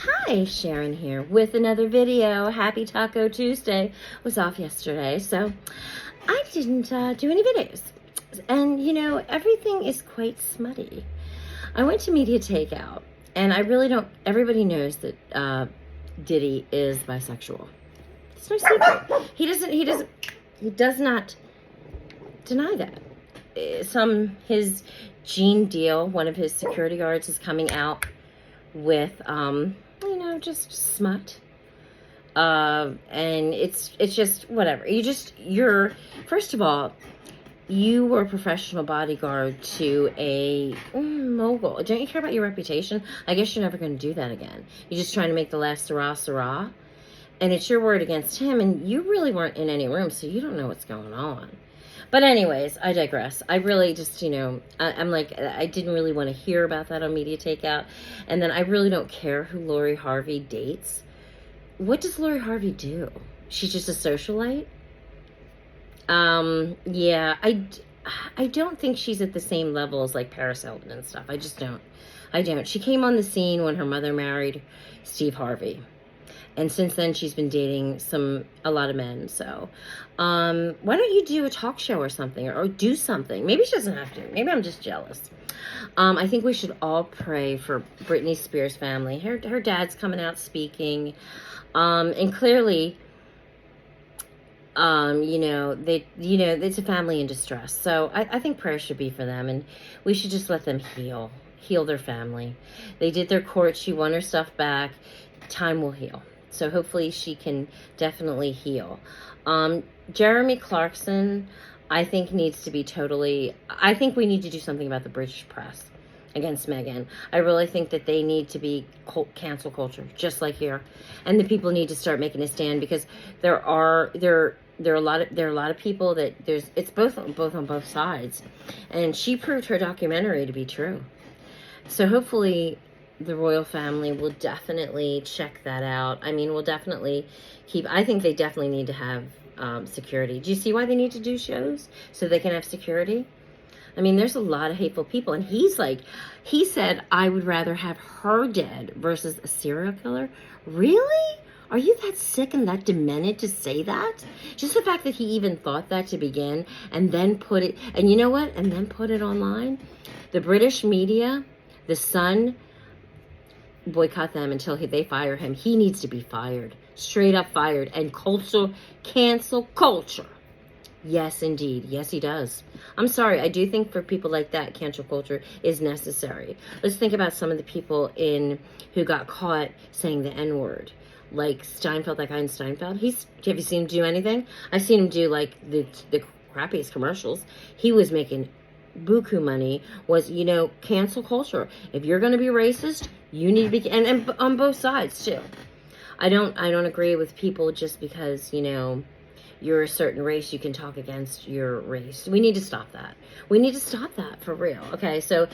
Hi, Sharon here with another video. Happy Taco Tuesday. Was off yesterday, so I didn't do any videos. And everything is quite smutty. I went to Media Takeout, and I really don't, everybody knows that Diddy is bisexual. It's no secret. He does not deny that. His Gene Deal, one of his security guards, is coming out with just smut, and it's just whatever. You're first of all, you were a professional bodyguard to a mogul. Don't you care about your reputation? I guess you're never going to do that again. You're just trying to make the last Sarah, and it's your word against him, and you really weren't in any room, so you don't know what's going on. But anyways, I digress. I really just, I'm like, I didn't really want to hear about that on Media Takeout. And then I really don't care who Lori Harvey dates. What does Lori Harvey do? She's just a socialite? Yeah, I don't think she's at the same level as like Paris Hilton and stuff. I just don't. I don't. She came on the scene when her mother married Steve Harvey. And since then, she's been dating a lot of men. So, why don't you do a talk show or something, or do something? Maybe she doesn't have to. Maybe I'm just jealous. I think we should all pray for Britney Spears' family. Her dad's coming out speaking, and clearly, it's a family in distress. So I think prayer should be for them, and we should just let them heal their family. They did their court. She won her stuff back. Time will heal. So hopefully she can definitely heal. Jeremy Clarkson, I think needs to be I think we need to do something about the British press against Meghan. I really think that they need to be cancel culture, just like here. And the people need to start making a stand, because there are a lot of people that it's both on both sides. And she proved her documentary to be true. So hopefully the royal family will definitely check that out. I mean, I think they definitely need to have security. Do you see why they need to do shows? So they can have security? I mean, there's a lot of hateful people. And he said, I would rather have her dead versus a serial killer. Really? Are you that sick and that demented to say that? Just the fact that he even thought that to begin, and then put it, and you know what? And then put it online. The British media, The Sun, boycott them until they fire him. He needs to be fired, straight up fired. And cancel culture. Yes, indeed. Yes, he does. I'm sorry. I do think for people like that, cancel culture is necessary. Let's think about some of the people who got caught saying the N-word, like Steinfeld, that guy in Steinfeld. Have you seen him do anything? I've seen him do like the crappiest commercials. He was making buku money. Was cancel culture. If you're going to be racist, you need to be, and on both sides too. I don't agree with people just because you're a certain race, you can talk against your race. We need to stop that. We need to stop that for real. Okay, so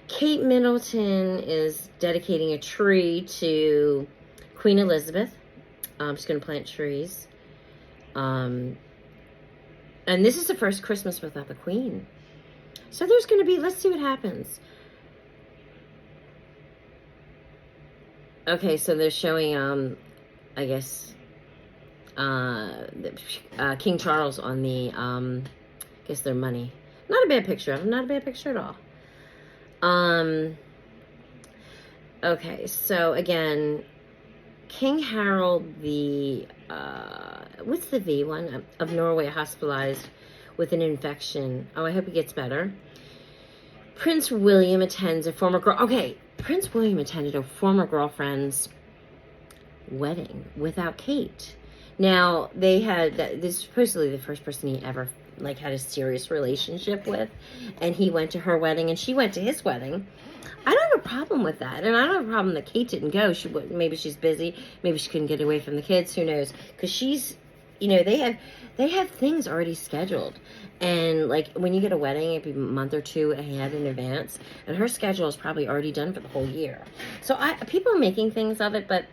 Kate Middleton is dedicating a tree to Queen Elizabeth. She's going to plant trees. And this is the first Christmas without the Queen. So there's going to be, let's see what happens. Okay, so they're showing, I guess, King Charles on the, I guess their money. Not a bad picture of him, not a bad picture at all. Okay, so again, King Harold what's the V one, of Norway, hospitalized with an infection. Oh, I hope he gets better. Prince William attends a former Prince William attended a former girlfriend's wedding without Kate. Now, this is supposedly the first person he ever had a serious relationship with, and he went to her wedding and she went to his wedding. I don't have a problem with that, and I don't have a problem that Kate didn't go. Maybe she's busy, maybe she couldn't get away from the kids, who knows? Because she's, they have things already scheduled. And when you get a wedding, it'd be a month or two ahead in advance, and her schedule is probably already done for the whole year. So people are making things of it, but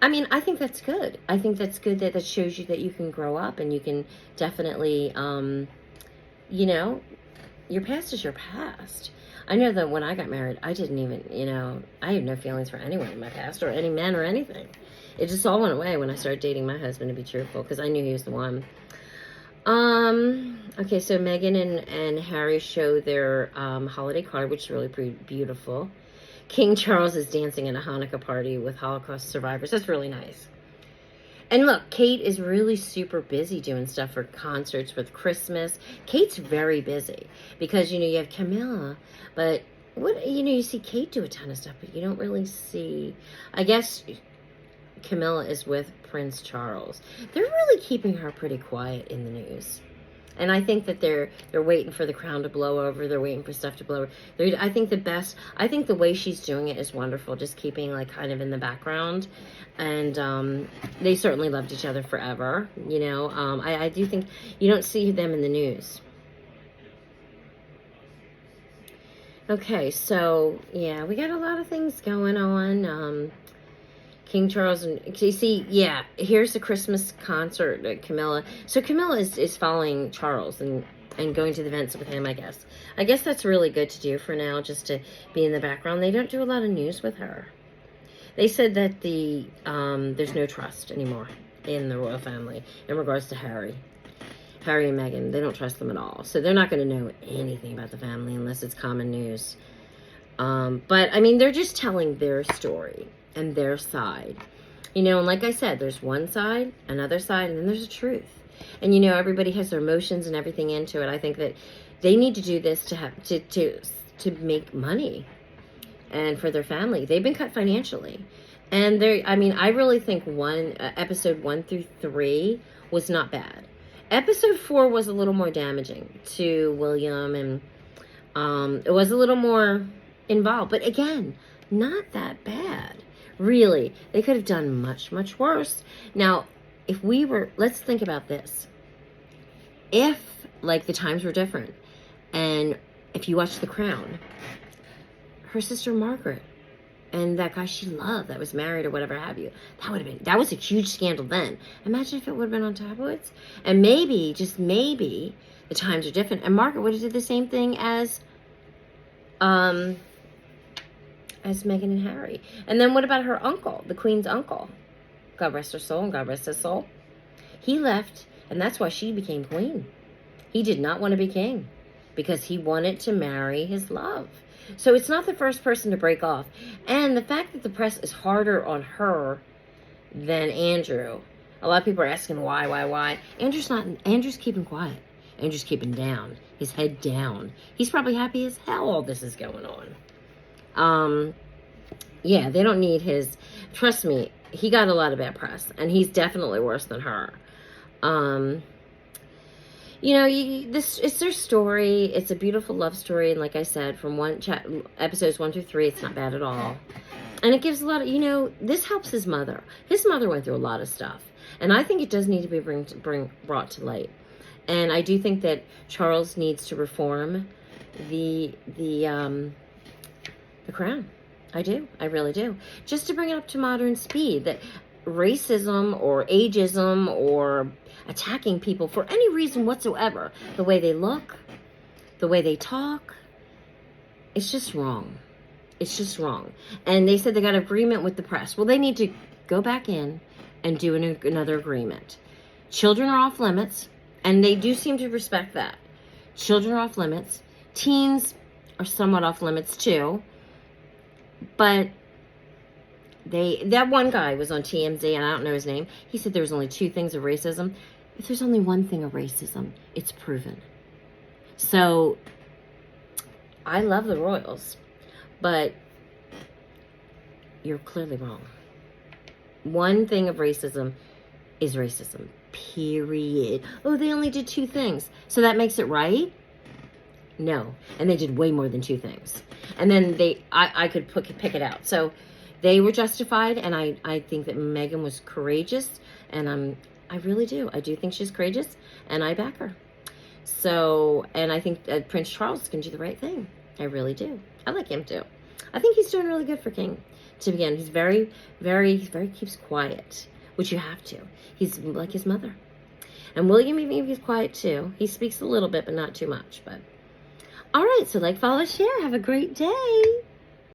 I mean, I think that's good. I think that's good that shows you that you can grow up, and you can definitely, your past is your past. I know that when I got married, I didn't even, I had no feelings for anyone in my past or any men or anything. It just all went away when I started dating my husband, to be truthful, because I knew he was the one. Okay, so Meghan and Harry show their holiday card, which is really pretty beautiful. King Charles is dancing at a Hanukkah party with Holocaust survivors. That's really nice. And look, Kate is really super busy doing stuff for concerts with Christmas. Kate's very busy because, you have Camilla, but you see Kate do a ton of stuff, but you don't really see, I guess Camilla is with Prince Charles. They're really keeping her pretty quiet in the news. And I think that they're waiting for the crown to blow over. They're waiting for stuff to blow over. I think the way she's doing it is wonderful, just keeping like kind of in the background. And they certainly loved each other forever. I do think you don't see them in the news. Okay, so yeah, we got a lot of things going on. King Charles, and you see, yeah, here's the Christmas concert, Camilla. So Camilla is following Charles and going to the events with him, I guess. I guess that's really good to do for now, just to be in the background. They don't do a lot of news with her. They said that there's no trust anymore in the royal family in regards to Harry and Meghan. They don't trust them at all. So they're not going to know anything about the family unless it's common news. But, I mean, they're just telling their story and their side. And like I said, there's one side, another side, and then there's a truth. And, everybody has their emotions and everything into it. I think that they need to do this to make money and for their family. They've been cut financially. And I really think episode 1 through 3 was not bad. Episode 4 was a little more damaging to William, and it was a little more involved. But again, not that bad. Really, they could have done much, much worse. Now, let's think about this. If, like, the times were different, and if you watch The Crown, her sister Margaret, and that guy she loved that was married or whatever have you, that was a huge scandal then. Imagine if it would have been on tabloids. And maybe, just maybe, the times are different, and Margaret would have did the same thing as Meghan and Harry. And then what about her uncle, the Queen's uncle? God rest her soul and God rest his soul. He left, and that's why she became queen. He did not want to be king because he wanted to marry his love. So it's not the first person to break off. And the fact that the press is harder on her than Andrew. A lot of people are asking why. Andrew's keeping quiet. Andrew's keeping down. His head down. He's probably happy as hell all this is going on. Yeah, they don't need his, trust me, he got a lot of bad press, and he's definitely worse than her. It's their story. It's a beautiful love story, and like I said, from episodes 1 through 3, it's not bad at all. And it gives a lot of, this helps his mother. His mother went through a lot of stuff, and I think it does need to be brought to light. And I do think that Charles needs to reform the crown. I do. I really do. Just to bring it up to modern speed. That racism or ageism or attacking people for any reason whatsoever, the way they look, the way they talk, it's just wrong. It's just wrong. And they said they got agreement with the press. Well, they need to go back in and do another agreement. Children are off limits, and they do seem to respect that. Children are off limits. Teens are somewhat off limits too. But that one guy was on TMZ, and I don't know his name. He said there was only 2 things of racism. If there's only one thing of racism, it's proven. So I love the royals, but you're clearly wrong. One thing of racism is racism, period. Oh, they only did 2 things. So that makes it right? No. And they did way more than 2 things. And then I could pick it out. So they were justified, and I think that Meghan was courageous, and I really do. I do think she's courageous, and I back her. So, and I think Prince Charles can do the right thing. I really do. I like him too. I think he's doing really good for King. To begin, he's very keeps quiet, which you have to. He's like his mother. And William, even he's quiet too. He speaks a little bit, but not too much. But All right, so like, follow, share. Have a great day.